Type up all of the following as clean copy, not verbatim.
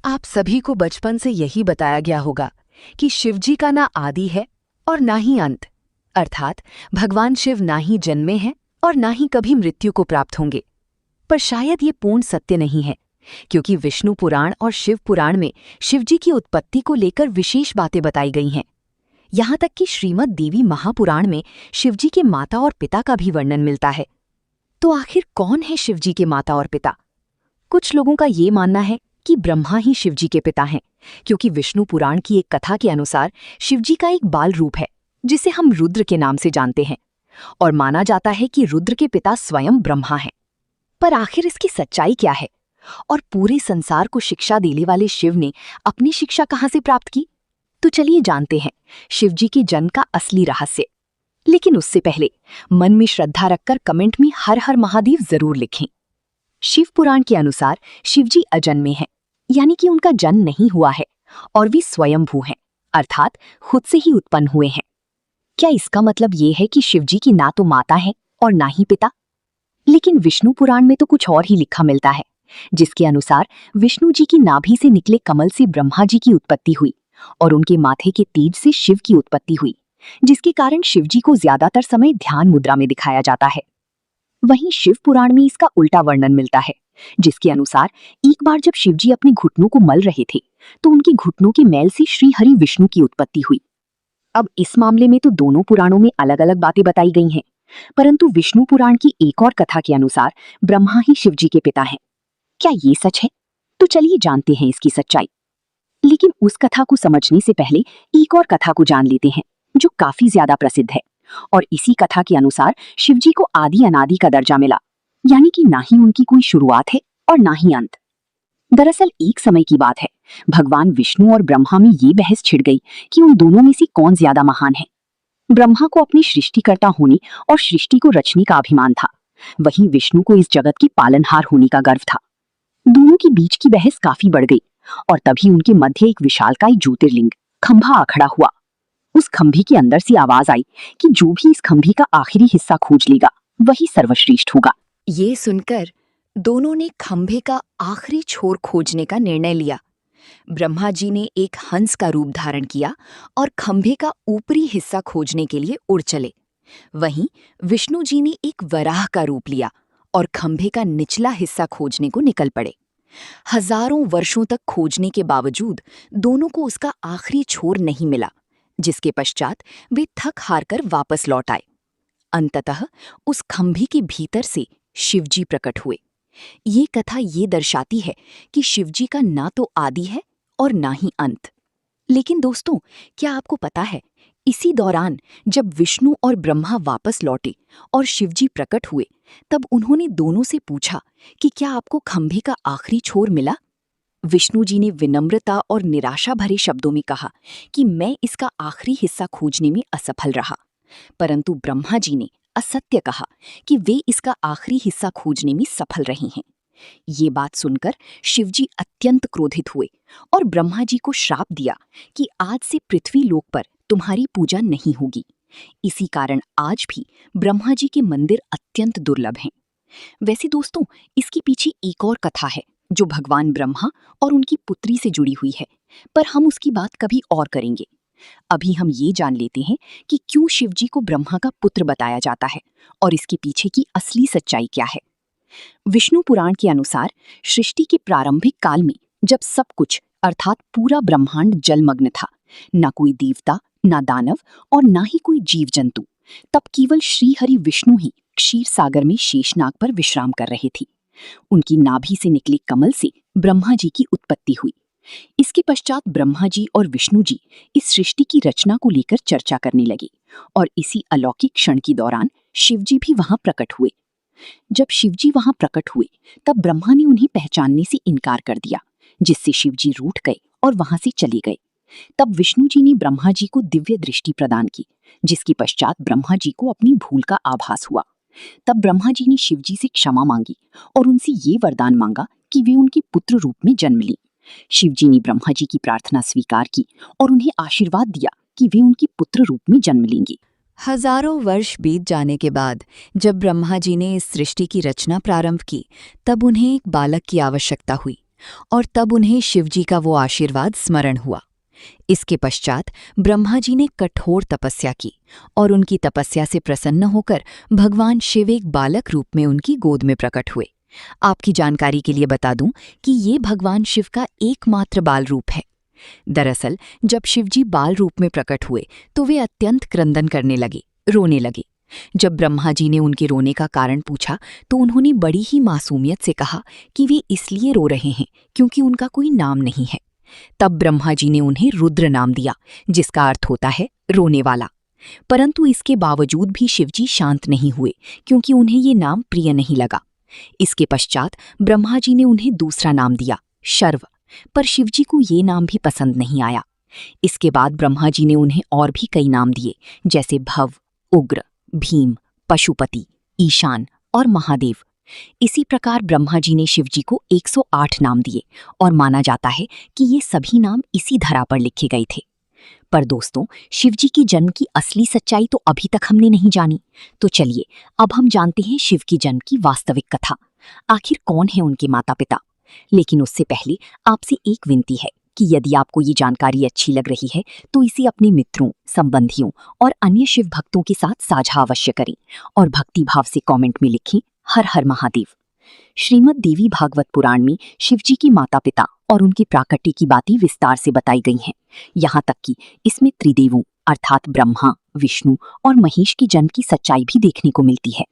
आप सभी को बचपन से यही बताया गया होगा कि शिवजी का ना आदि है और ना ही अंत, अर्थात भगवान शिव ना ही जन्मे हैं और ना ही कभी मृत्यु को प्राप्त होंगे। पर शायद ये पूर्ण सत्य नहीं है, क्योंकि विष्णु पुराण और शिव पुराण में शिवजी की उत्पत्ति को लेकर विशेष बातें बताई गई हैं। यहाँ तक कि श्रीमद् देवी महापुराण में शिवजी के माता और पिता का भी वर्णन मिलता है। तो आखिर कौन है शिवजी के माता और पिता? कुछ लोगों का ये मानना है कि ब्रह्मा ही शिवजी के पिता हैं, क्योंकि विष्णु पुराण की एक कथा के अनुसार शिवजी का एक बाल रूप है जिसे हम रुद्र के नाम से जानते हैं, और माना जाता है कि रुद्र के पिता स्वयं ब्रह्मा हैं। पर आखिर इसकी सच्चाई क्या है, और पूरे संसार को शिक्षा देने वाले शिव ने अपनी शिक्षा कहाँ से प्राप्त की? तो चलिए जानते हैं शिवजी के जन्म का असली रहस्य। लेकिन उससे पहले मन में श्रद्धा रखकर कमेंट में हर हर महादेव जरूर लिखें। शिव पुराण के अनुसार शिवजी अजन्मे हैं, यानी कि उनका जन्म नहीं हुआ है और वे स्वयंभू हैं, अर्थात खुद से ही उत्पन्न हुए हैं। क्या इसका मतलब ये है कि शिवजी की ना तो माता है और ना ही पिता? लेकिन विष्णु पुराण में तो कुछ और ही लिखा मिलता है, जिसके अनुसार विष्णु जी की नाभि से निकले कमल से ब्रह्मा जी की उत्पत्ति हुई और उनके माथे के तेज से शिव की उत्पत्ति हुई, जिसके कारण शिवजी को ज्यादातर समय ध्यान मुद्रा में दिखाया जाता है। वहीं शिव पुराण में इसका उल्टा वर्णन मिलता है, जिसके अनुसार एक बार जब शिवजी अपने घुटनों को मल रहे थे तो उनके घुटनों के मैल से श्री हरि विष्णु की उत्पत्ति हुई। अब इस मामले में तो दोनों पुराणों में अलग अलग बातें बताई गई हैं, परंतु विष्णु पुराण की एक और कथा के अनुसार ब्रह्मा ही शिवजी के पिता हैं। क्या ये सच है? तो चलिए जानते हैं इसकी सच्चाई। लेकिन उस कथा को समझने से पहले एक और कथा को जान लेते हैं, जो काफी ज्यादा प्रसिद्ध है। और इसी कथा के अनुसार शिवजी को आदि अनादि का दर्जा मिला, यानी कि ना ही उनकी कोई शुरुआत है और ना ही अंत। दरअसल एक समय की बात है, भगवान विष्णु और ब्रह्मा में ये बहस छिड़ गई कि उन दोनों में से कौन ज्यादा महान है। ब्रह्मा को अपने सृष्टिकर्ता होने और सृष्टि को रचने का अभिमान था, वहीं विष्णु को इस जगत के पालनहार होने का गर्व था। दोनों के बीच की बहस काफी बढ़ गई और तभी उनके मध्य एक विशालकाय ज्योतिर्लिंग खंभा आ खड़ा हुआ। उस खंभे के अंदर से आवाज आई कि जो भी इस खंभे का आखिरी हिस्सा खोज लेगा वही सर्वश्रेष्ठ होगा। ये सुनकर दोनों ने खंभे का आखिरी छोर खोजने का निर्णय लिया। ब्रह्मा जी ने एक हंस का रूप धारण किया और खंभे का ऊपरी हिस्सा खोजने के लिए उड़ चले। वहीं विष्णु जी ने एक वराह का रूप लिया और खंभे का निचला हिस्सा खोजने को निकल पड़े। हजारों वर्षों तक खोजने के बावजूद दोनों को उसका आखिरी छोर नहीं मिला, जिसके पश्चात वे थक हार कर वापस लौट आए। अंततः उस खंभे के भीतर से शिवजी प्रकट हुए। ये कथा ये दर्शाती है कि शिवजी का ना तो आदि है और ना ही अंत। लेकिन दोस्तों, क्या आपको पता है, इसी दौरान जब विष्णु और ब्रह्मा वापस लौटे और शिवजी प्रकट हुए, तब उन्होंने दोनों से पूछा कि क्या आपको खंभे का आखिरी छोर मिला? विष्णु जी ने विनम्रता और निराशा भरे शब्दों में कहा कि मैं इसका आखिरी हिस्सा खोजने में असफल रहा, परंतु ब्रह्मा जी ने असत्य कहा कि वे इसका आखिरी हिस्सा खोजने में सफल रहे हैं। ये बात सुनकर शिवजी अत्यंत क्रोधित हुए और ब्रह्मा जी को श्राप दिया कि आज से पृथ्वी लोक पर तुम्हारी पूजा नहीं होगी। इसी कारण आज भी ब्रह्मा जी के मंदिर अत्यंत दुर्लभ हैं। वैसे दोस्तों, इसके पीछे एक और कथा है जो भगवान ब्रह्मा और उनकी पुत्री से जुड़ी हुई है, पर हम उसकी बात कभी और करेंगे। अभी हम ये जान लेते हैं कि क्यों शिवजी को ब्रह्मा का पुत्र बताया जाता है और इसके पीछे की असली सच्चाई क्या है। विष्णु पुराण के अनुसार सृष्टि के प्रारंभिक काल में जब सब कुछ अर्थात पूरा ब्रह्मांड जलमग्न था, न कोई देवता, न दानव और न ही कोई जीव जंतु, तब केवल श्री हरि विष्णु ही क्षीर सागर में शेषनाग पर विश्राम कर रहे थे। उनकी नाभि से निकले कमल से ब्रह्मा जी की उत्पत्ति हुई। इसके पश्चात ब्रह्मा जी और विष्णु जी इस सृष्टि की रचना को लेकर चर्चा करने लगे और इसी अलौकिक क्षण के दौरान शिवजी भी वहां प्रकट हुए। जब शिवजी वहां प्रकट हुए तब ब्रह्मा ने उन्हें पहचानने से इनकार कर दिया, जिससे शिवजी रूठ गए और वहां से चले गए। तब विष्णु जी ने ब्रह्मा जी को दिव्य दृष्टि प्रदान की, जिसके पश्चात ब्रह्मा जी को अपनी भूल का आभास हुआ। तब ब्रह्मा जी ने शिवजी से क्षमा मांगी और उनसे ये वरदान मांगा कि वे उनके पुत्र रूप में जन्म लें। शिवजी ने ब्रह्मा जी की प्रार्थना स्वीकार की और उन्हें आशीर्वाद दिया कि वे उनके पुत्र रूप में जन्म लेंगे। हजारों वर्ष बीत जाने के बाद जब ब्रह्मा जी ने इस सृष्टि की रचना प्रारंभ की, तब उन्हें एक बालक की आवश्यकता हुई और तब उन्हें शिवजी का वो आशीर्वाद स्मरण हुआ। इसके पश्चात ब्रह्मा जी ने कठोर तपस्या की और उनकी तपस्या से प्रसन्न होकर भगवान शिव एक बालक रूप में उनकी गोद में प्रकट हुए। आपकी जानकारी के लिए बता दूं कि ये भगवान शिव का एकमात्र बाल रूप है। दरअसल जब शिवजी बाल रूप में प्रकट हुए तो वे अत्यंत क्रंदन करने लगे, रोने लगे। जब ब्रह्मा जी ने उनके रोने का कारण पूछा तो उन्होंने बड़ी ही मासूमियत से कहा कि वे इसलिए रो रहे हैं क्योंकि उनका कोई नाम नहीं है। तब ब्रह्मा जी ने उन्हें रुद्र नाम दिया, जिसका अर्थ होता है रोने वाला। परंतु इसके बावजूद भी शिवजी शांत नहीं हुए क्योंकि उन्हें ये नाम प्रिय नहीं लगा। इसके पश्चात ब्रह्मा जी ने उन्हें दूसरा नाम दिया, शर्व, पर शिवजी को ये नाम भी पसंद नहीं आया। इसके बाद ब्रह्मा जी ने उन्हें और भी कई नाम दिए, जैसे भव, उग्र, भीम, पशुपति, ईशान और महादेव। इसी प्रकार ब्रह्मा जी ने शिवजी को 108 नाम दिए और माना जाता है कि ये सभी नाम इसी धरा पर लिखे गए थे। पर दोस्तों, शिवजी की जन्म की असली सच्चाई तो अभी तक हमने नहीं जानी। तो चलिए अब हम जानते हैं शिव की जन्म की वास्तविक कथा। आखिर कौन है उनके माता पिता? लेकिन उससे पहले आपसे एक विनती है कि यदि आपको ये जानकारी अच्छी लग रही है तो इसे अपने मित्रों, संबंधियों और अन्य शिव भक्तों के साथ साझा अवश्य करें और भक्ति भाव से कमेंट में लिखें हर हर महादेव। श्रीमद् देवी भागवत पुराण में शिवजी की माता पिता और उनके प्राकट्य की बातें विस्तार से बताई गई हैं। यहाँ तक कि इसमें त्रिदेवों अर्थात ब्रह्मा, विष्णु और महेश की जन्म की सच्चाई भी देखने को मिलती है।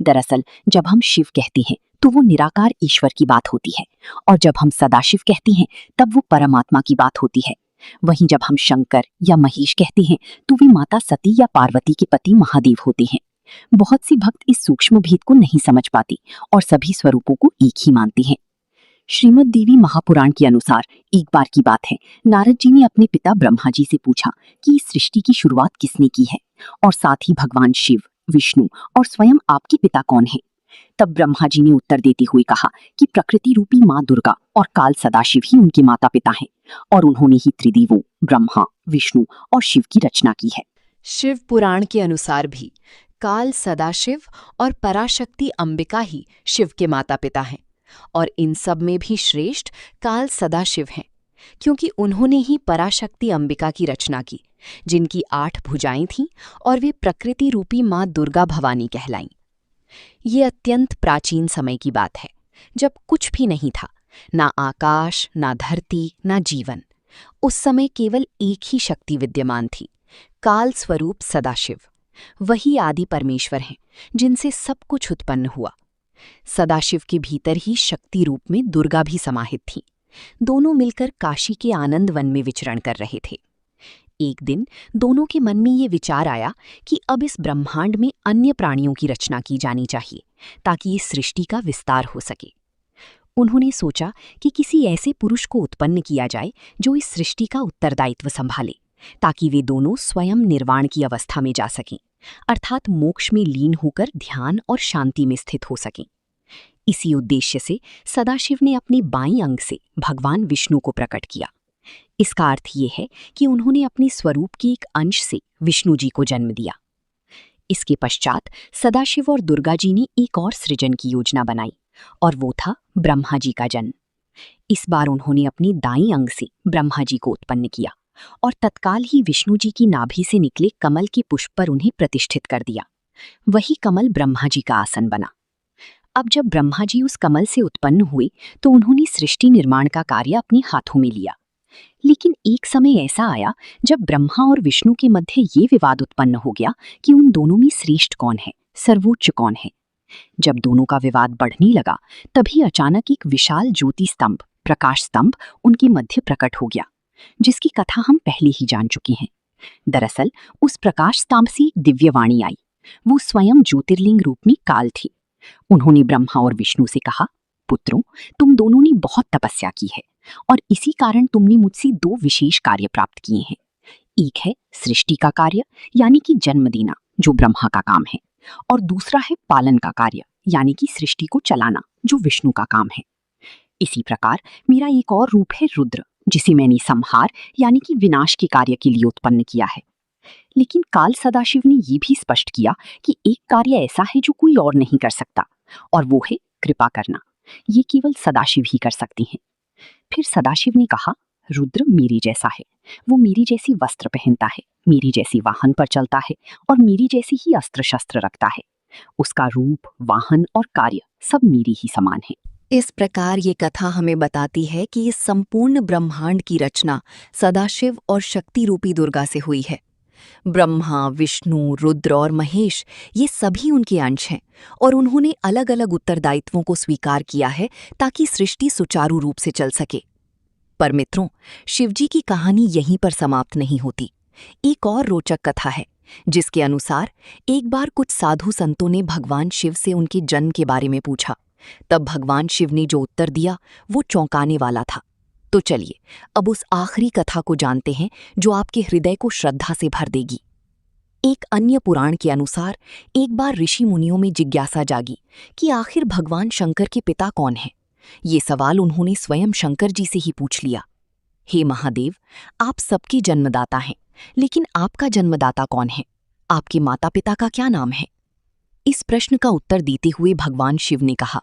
दरअसल जब हम शिव कहते हैं तो वो निराकार ईश्वर की बात होती है, और जब हम सदाशिव कहते हैं तब वो परमात्मा की बात होती है। वहीं जब हम शंकर या महेश कहते हैं तो वे माता सती या पार्वती के पति महादेव होते हैं। बहुत सी भक्त इस सूक्ष्म भेद को नहीं समझ पाती और सभी स्वरूपों को एक ही मानती हैं। श्रीमद् देवी महापुराण के अनुसार एक बार की बात है, नारद जी ने अपने पिता ब्रह्मा जी से पूछा कि इस सृष्टि की शुरुआत किसने की है, और साथ ही भगवान शिव, विष्णु और स्वयं आपके पिता कौन है। तब ब्रह्मा जी ने उत्तर देते हुए कहा कि प्रकृति रूपी माँ दुर्गा और काल सदाशिव ही उनके माता पिता हैं, और उन्होंने ही त्रिदेवों ब्रह्मा, विष्णु और शिव की रचना की है। शिव पुराण के अनुसार भी काल सदाशिव और पराशक्ति अंबिका ही शिव के माता पिता हैं, और इन सब में भी श्रेष्ठ काल सदाशिव हैं, क्योंकि उन्होंने ही पराशक्ति अंबिका की रचना की, जिनकी 8 भुजाएं थीं और वे प्रकृति रूपी माँ दुर्गा भवानी कहलाईं। ये अत्यंत प्राचीन समय की बात है, जब कुछ भी नहीं था, ना आकाश, ना धरती, ना जीवन। उस समय केवल एक ही शक्ति विद्यमान थी, काल स्वरूप सदाशिव। वही आदि परमेश्वर हैं जिनसे सब कुछ उत्पन्न हुआ। सदाशिव के भीतर ही शक्ति रूप में दुर्गा भी समाहित थी। दोनों मिलकर काशी के आनंद वन में विचरण कर रहे थे। एक दिन दोनों के मन में ये विचार आया कि अब इस ब्रह्मांड में अन्य प्राणियों की रचना की जानी चाहिए ताकि इस सृष्टि का विस्तार हो सके। उन्होंने सोचा कि किसी ऐसे पुरुष को उत्पन्न किया जाए जो इस सृष्टि का उत्तरदायित्व संभाले, ताकि वे दोनों स्वयं निर्वाण की अवस्था में जा सकें, अर्थात मोक्ष में लीन होकर ध्यान और शांति में स्थित हो सकें। इसी उद्देश्य से सदाशिव ने अपने बाईं अंग से भगवान विष्णु को प्रकट किया। इसका अर्थ ये है कि उन्होंने अपने स्वरूप के एक अंश से विष्णु जी को जन्म दिया। इसके पश्चात सदाशिव और दुर्गा जी ने एक और सृजन की योजना बनाई, और वो था ब्रह्मा जी का जन्म। इस बार उन्होंने अपनी दाईं अंग से ब्रह्मा जी को उत्पन्न किया और तत्काल ही विष्णु जी की नाभि से निकले कमल के पुष्प पर उन्हें प्रतिष्ठित कर दिया। वही कमल ब्रह्मा जी का आसन बना। अब जब ब्रह्मा जी उस कमल से उत्पन्न हुए तो उन्होंने सृष्टि निर्माण का कार्य अपने हाथों में लिया। लेकिन एक समय ऐसा आया जब ब्रह्मा और विष्णु के मध्य ये विवाद उत्पन्न हो गया कि उन दोनों में श्रेष्ठ कौन है, सर्वोच्च कौन है। जब दोनों का विवाद बढ़ने लगा तभी अचानक एक विशाल ज्योति स्तंभ, प्रकाश स्तंभ उनके मध्य प्रकट हो गया, जिसकी कथा हम पहले ही जान चुके हैं। दरअसल उस प्रकाश स्तंभ से एक दिव्य वाणी आई। वो स्वयं ज्योतिर्लिंग रूप में काल थी। उन्होंने ब्रह्मा और विष्णु से कहा, पुत्रों, तुम दोनों ने बहुत तपस्या की है और इसी कारण तुमने मुझसे 2 विशेष कार्य प्राप्त किए हैं। एक है सृष्टि का कार्य, यानी कि जन्म देना, जो ब्रह्मा का काम है, और दूसरा है पालन का कार्य, यानी कि सृष्टि को चलाना, जो विष्णु का काम है। इसी प्रकार मेरा एक और रूप है रुद्र, जिसे मैंने संहार यानी कि विनाश के कार्य के लिए उत्पन्न किया है। लेकिन काल सदाशिव ने यह भी स्पष्ट किया कि एक कार्य ऐसा है जो कोई और नहीं कर सकता, और वो है कृपा करना। ये केवल सदाशिव ही कर सकते हैं। फिर सदाशिव ने कहा, रुद्र मेरे जैसा है, वो मेरी जैसी वस्त्र पहनता है, मेरी जैसी वाहन पर चलता है और मेरी जैसी ही अस्त्र शस्त्र रखता है। उसका रूप, वाहन और कार्य सब मेरी ही समान है। इस प्रकार ये कथा हमें बताती है कि इस संपूर्ण ब्रह्मांड की रचना सदाशिव और शक्ति रूपी दुर्गा से हुई है। ब्रह्मा, विष्णु, रुद्र और महेश ये सभी उनके अंश हैं और उन्होंने अलग अलग उत्तरदायित्वों को स्वीकार किया है ताकि सृष्टि सुचारू रूप से चल सके। पर मित्रों, शिवजी की कहानी यहीं पर समाप्त नहीं होती। एक और रोचक कथा है जिसके अनुसार एक बार कुछ साधु संतों ने भगवान शिव से उनके जन्म के बारे में पूछा। तब भगवान शिव ने जो उत्तर दिया वो चौंकाने वाला था। तो चलिए अब उस आखिरी कथा को जानते हैं जो आपके हृदय को श्रद्धा से भर देगी। एक अन्य पुराण के अनुसार एक बार ऋषि मुनियों में जिज्ञासा जागी कि आखिर भगवान शंकर के पिता कौन हैं। ये सवाल उन्होंने स्वयं शंकर जी से ही पूछ लिया। हे महादेव, आप सबके जन्मदाता हैं, लेकिन आपका जन्मदाता कौन है? आपके माता पिता का क्या नाम है? इस प्रश्न का उत्तर देते हुए भगवान शिव ने कहा,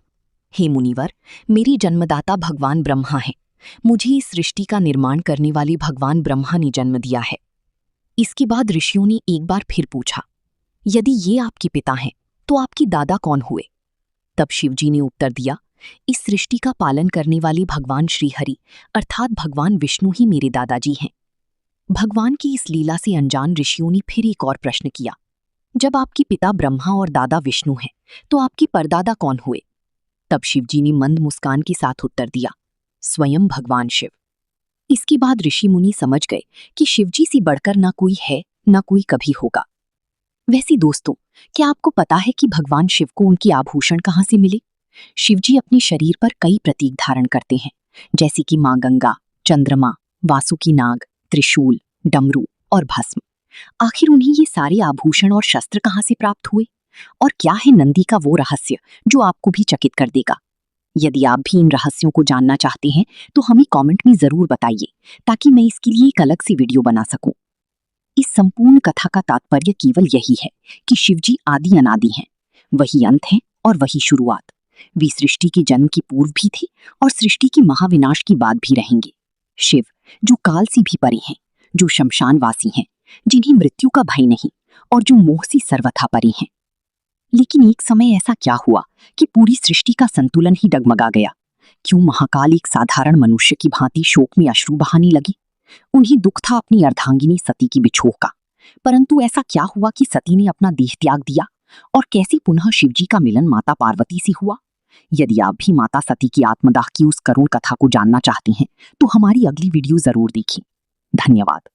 हे मुनिवर, मेरी जन्मदाता भगवान ब्रह्मा हैं। मुझे इस सृष्टि का निर्माण करने वाले भगवान ब्रह्मा ने जन्म दिया है। इसके बाद ऋषियों ने एक बार फिर पूछा, यदि ये आपके पिता हैं तो आपके दादा कौन हुए? तब शिवजी ने उत्तर दिया, इस सृष्टि का पालन करने वाले भगवान श्रीहरि अर्थात भगवान विष्णु ही मेरे दादाजी हैं। भगवान की इस लीला से अनजान ऋषियों ने फिर एक और प्रश्न किया, जब आपके पिता ब्रह्मा और दादा विष्णु हैं तो आपके परदादा कौन हुए? तब शिवजी ने मंद मुस्कान के साथ उत्तर दिया, स्वयं भगवान शिव। इसके बाद ऋषि मुनि समझ गए कि शिवजी से बढ़कर ना कोई है ना कोई कभी होगा। वैसे दोस्तों, क्या आपको पता है कि भगवान शिव को उनके आभूषण कहाँ से मिले? शिवजी अपने शरीर पर कई प्रतीक धारण करते हैं, जैसे कि मां गंगा, चंद्रमा, वासुकी नाग, त्रिशूल, डमरू और भस्म। आखिर उन्हें ये सारे आभूषण और शस्त्र कहाँ से प्राप्त हुए? और क्या है नंदी का वो रहस्य जो आपको भी चकित कर देगा? यदि आप भी इन रहस्यों को जानना चाहते हैं तो हमें कमेंट में जरूर बताइए, ताकि मैं इसके लिए एक अलग सी वीडियो बना सकूं। इस संपूर्ण कथा का तात्पर्य केवल यही है कि शिवजी आदि अनादि हैं, वही अंत है और वही शुरुआत। वे सृष्टि के जन्म की पूर्व भी थे और सृष्टि के महाविनाश की बाद भी रहेंगे। शिव जो काल से भी परे हैं, जो शमशानवासी हैं, जिन्हें मृत्यु का भय नहीं और जो मोह से सर्वथा परे हैं। लेकिन एक समय ऐसा क्या हुआ कि पूरी सृष्टि का संतुलन ही डगमगा गया? क्यों महाकाल एक साधारण मनुष्य की भांति शोक में अश्रु बहाने लगे? उन्हें दुख था अपनी अर्धांगिनी सती की बिछोह का, परंतु ऐसा क्या हुआ कि सती ने अपना देह त्याग दिया? और कैसे पुनः शिवजी का मिलन माता पार्वती से हुआ? यदि आप भी माता सती की आत्मदाह की उस करुण कथा को जानना चाहते हैं तो हमारी अगली वीडियो जरूर देखें। धन्यवाद।